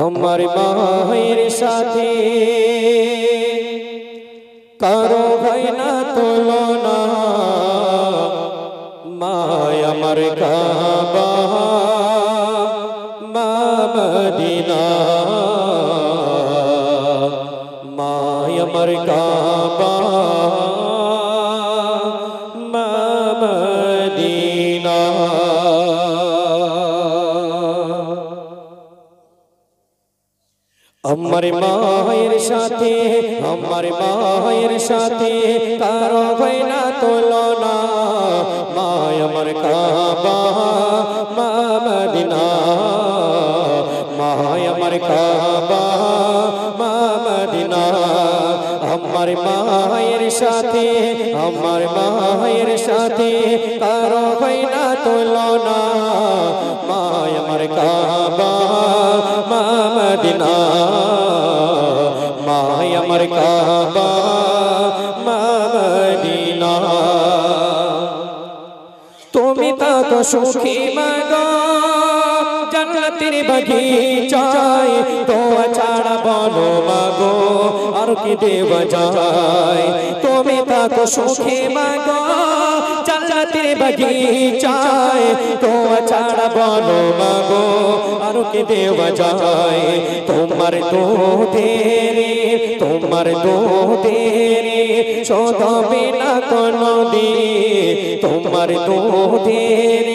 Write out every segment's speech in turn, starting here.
আমার মায়ের সাথে কারো হয় না তুলনা, মা আমার কাবা মা মদিনা, মা আমার কাবা মা মদিনা। আমার মায়ের সাথে আমার মায়ের সাথে কারো হয় না তুলনা, মা আমার কাবা মা মদিনা, মা আমার কাবা মা মদিনা। আমার মায়ের সাথে আমার মায়ের সাথে কারো হয় না তুলনা, মা আমার কাবা মা মদিনা, মা আমার কাবা মা মদিনা। তুমি তো সুখী মাগো জান্নাতের বাগিচায়, দোয়া ছাড়া বলো মাগো আর কি দেওয়া যায়। তুমি তো সুখী মাগো জান্নাতের বাগিচায়, দোয়া ছাড়া বলো মাগো আর কি দেওয়া যায়। তোমার দুধের শোধ বিনা কোনো দিন, তোমার দুধের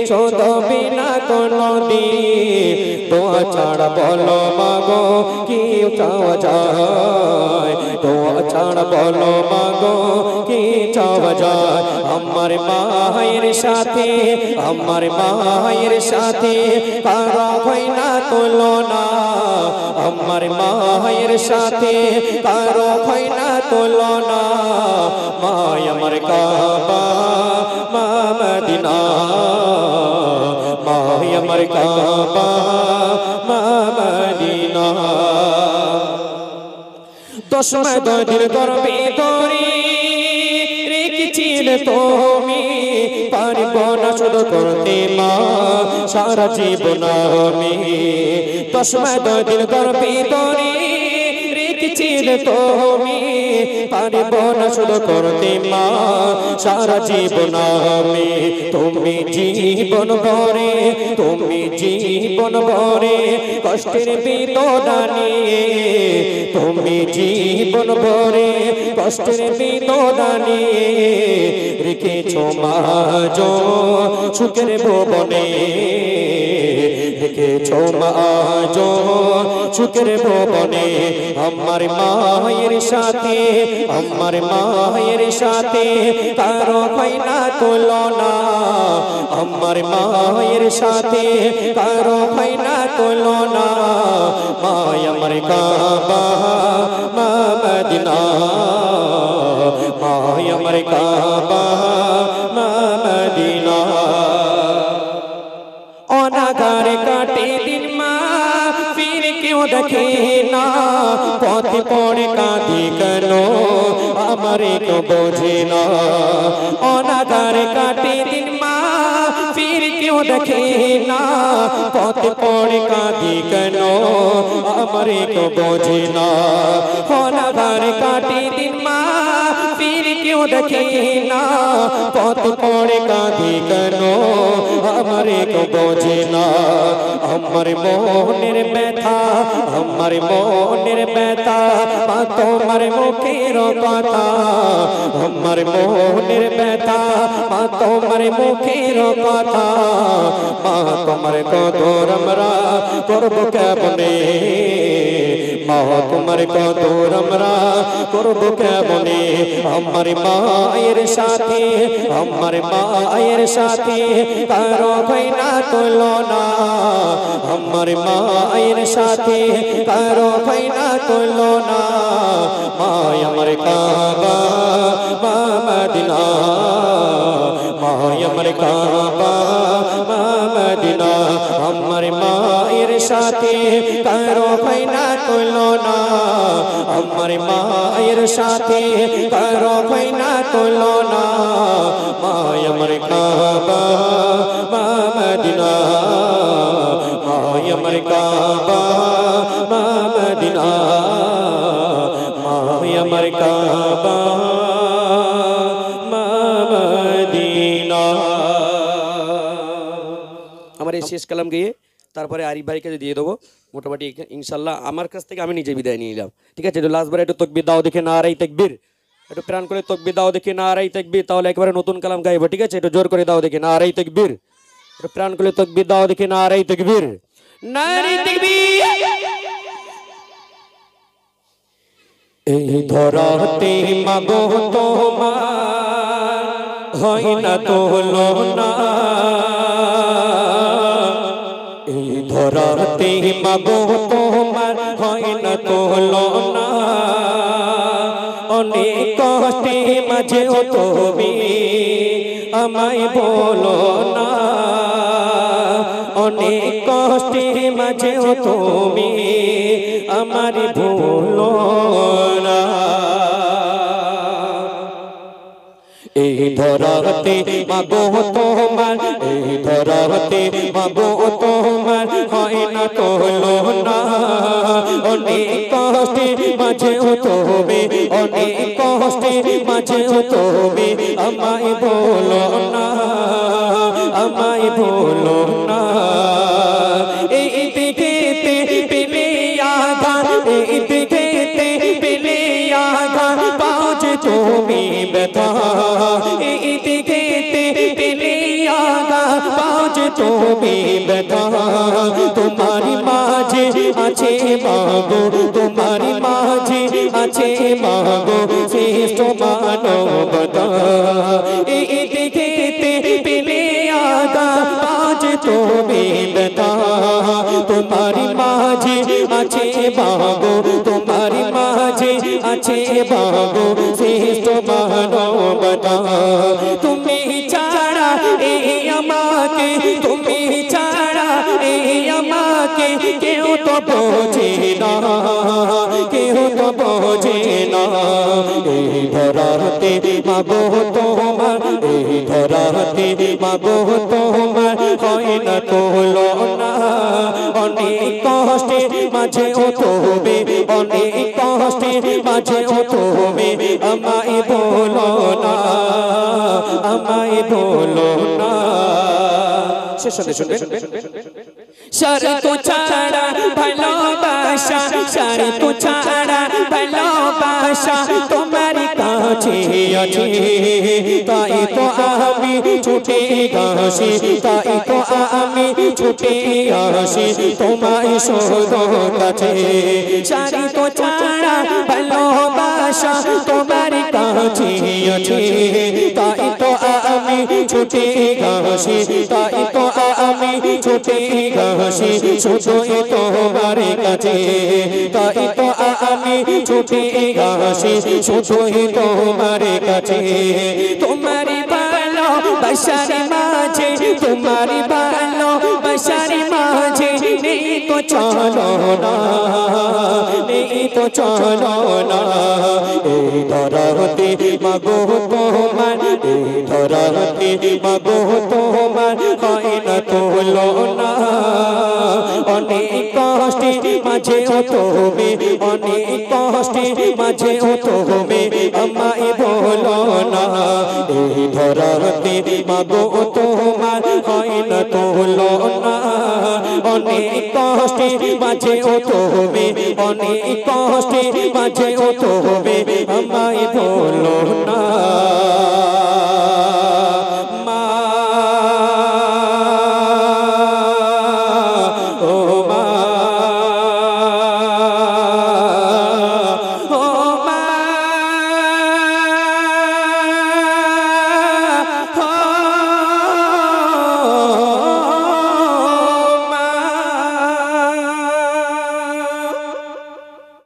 শোধ বিনা কোনো দিন। দোয়া ছাড়া বলো মাগো কি চাওয়া যায়, দোয়া ছাড়া বলো মাগো কি চাওয়া যায়। আমার মায়ের সাথে আমার মায়ের সাথে কারো হয় না তুলনা, আমার মায়ের সাথে কারো হয় না তুলনা, মা আমার কাবা মা মদিনা, মা আমার কাবা মা মদিনা। 10 মাস 10 দিন গর্ভে ধরে রেখেছিলে তুমি, পারব না শুধু করতে মা সারা জীবন আমি। 10 মাস 10 দিন গর্ভে ধরে রেখেছিলে তুমি, পারব না শুধু করতে মা সারা জীবন আমি। তুমি জীবন ভরে তুমি জীবন ভরে কষ্টের বেদনা নিয়ে, তুমি জীবন ভরে কষ্টের বেদনা নিয়ে রেখেছো মা সুখের ভুবনে, রেখেছো মা সুখের ভুবনে। আমার মায়ের সাথে আমার মায়ের সাথে কারো হয় না তুলনা, আমার মায়ের সাথে কারো হয় না তুলনা, মা আমার কাবা মা মদিনা, মা আমার কাবা মা মদিনা। অনাগার কাটে দিন মা ফির কেউ দেখে না, পথে পড়ে কাঁদি কেন আমারে কেউ বোঝে না। অনাগার কাটে দিন মা ফির কেউ দেখে না, পথে পড়ে কাঁদি কেন আমারে কেউ বোঝে না। অনাগার কাটে দিন মা ফির কেউ দেখে না, পথে পড়ে কাঁদি কেন আমারে কেউ বোঝে না। আমার মনের ব্যথা আমার মনের ব্যথা মা তোমার মুখের কথা, আমার মনের ব্যথা মা তোমার মুখের কথা। মা তোমার কদর আমরা করব কেমনে, মা তোমার কদর আমরা করব কেমনে। আমার মায়ের সাথে আমার মায়ের সাথে কারো হয় না তুলনা, আমার মায়ের সাথে কারো হয় না তুলনা, মা আমার কাবা মা মদিনা, মা আমার কাবা মা মদিনা। আমার মায়ের সাথে কারো হয় না তুলনা, আমার মায়ের সাথে কারো হয় না তুলনা, মা আমার কাবা মা মদিনা, মা মায় আমার কাবা মা মদিনা মায় আমার কাবা মা মদিনা। আমার এই শেষ কালাম গিয়ে তারপরে আরিফ ভাইকে দিয়ে দেবো মোটামুটি ইনশাল্লাহ আমার কাছ থেকে আমি নিজে বিদায় নিয়ে নিলাম। ঠিক আছে, লাস্টবার একটু তকবির দাও দেখে নারাই তাকবীর, একটু প্রাণ করে তকবির দাও দেখে নারাই তাকবীর, তাহলে একেবারে নতুন কালাম গাইবো। ঠিক আছে, একটু জোর করে দাও দেখে নারাই তাকবীর, একটু প্রাণ করে তকবির দাও দেখে নারাই তাকবীর, নারাই তাকবীর। এই ধরাতে মাগো তোমার হয় না তুলনা, এই ধরাতে মাগো তোমার হয় না তুলনা, অনেক কষ্টে মাঝেও তুমি আমায় বলো না, অনেক কষ্টে মাঝেও তুমি আমার ভুলো না। এই ধরাতে মাগো তোমার, এই ধরাতে মাগো তোমার হয় না তুলনা, অনেক কষ্টে মাঝেও তুমি, অনেক কষ্টে মাঝেও তুমি আমায় বলো না, আমায় বলো না। এই দিকেতে পেলে আঘাত, এই দিকেতে পেলে আঘাত পাও যে তুমি ব্যথা, এই দিকেতে পেলে আঘাত পাও যে তুমি ব্যথা, তোমার মাঝে আছে মাগো, তোমার মাঝে আছে মাগো শ্রেষ্ঠ মানবতা, এই দিকেতে পেলে আঘাত পাও যে তুমি ব্যথা, তোমার মাঝে আছে মাগো, তোমার মাঝে আছে মাগো শ্রেষ্ঠ মানবতা। তুমি ছাড়া এই আমাকে, তুমি ছাড়া এই আমাকে কেউ তো বোঝে না, কেউ তো বোঝে না। এই ধরাতে মাগো তোমার, এই ধরাতে মাগো তোমার হয় না তুলনা, অনেক কষ্টে মাঝেও তুমি, অনেক কষ্টে মাঝেও তুমি আমায় বলো না, আমায় বলো না। শেষ শুনবে শর্ত ছাড়া ভালোবাসা, শর্ত ছাড়া ভালোবাসা তোমার কাছে আছে, তাই তো আমি ছুটে আসি, তাই তো আমি ছুটে আসি তোমায় শুধু কাছে। শর্ত ছাড়া ভালোবাসা তোমার কাছে আছে, তাই তো আমি ছুটে আসি, তাই তো আমি ছুটে আসি শুধুই তোমার কাছে, তাই তো আমি ছুটে আসি শুধুই তোমার কাছে। তোমার ভালোবাসার মাঝে, তোমার ভালোবাসার মাঝে নেই তো চলো না, নেই তো চলো না। এই ধরাতে মাগো তোমার, এই ধরাতে মাগো তোমার হয় না তুলনা, অনেক কষ্টে মাঝেও তুমি, অনেক কষ্টে মাঝেও তুমি আমায় বলো না। এই ধরাতে মাগো তোমার হয় না তুলনা, অনেক কষ্টে মাঝেও তুমি, অনেক কষ্টে মাঝেও তুমি আমায় বলো না।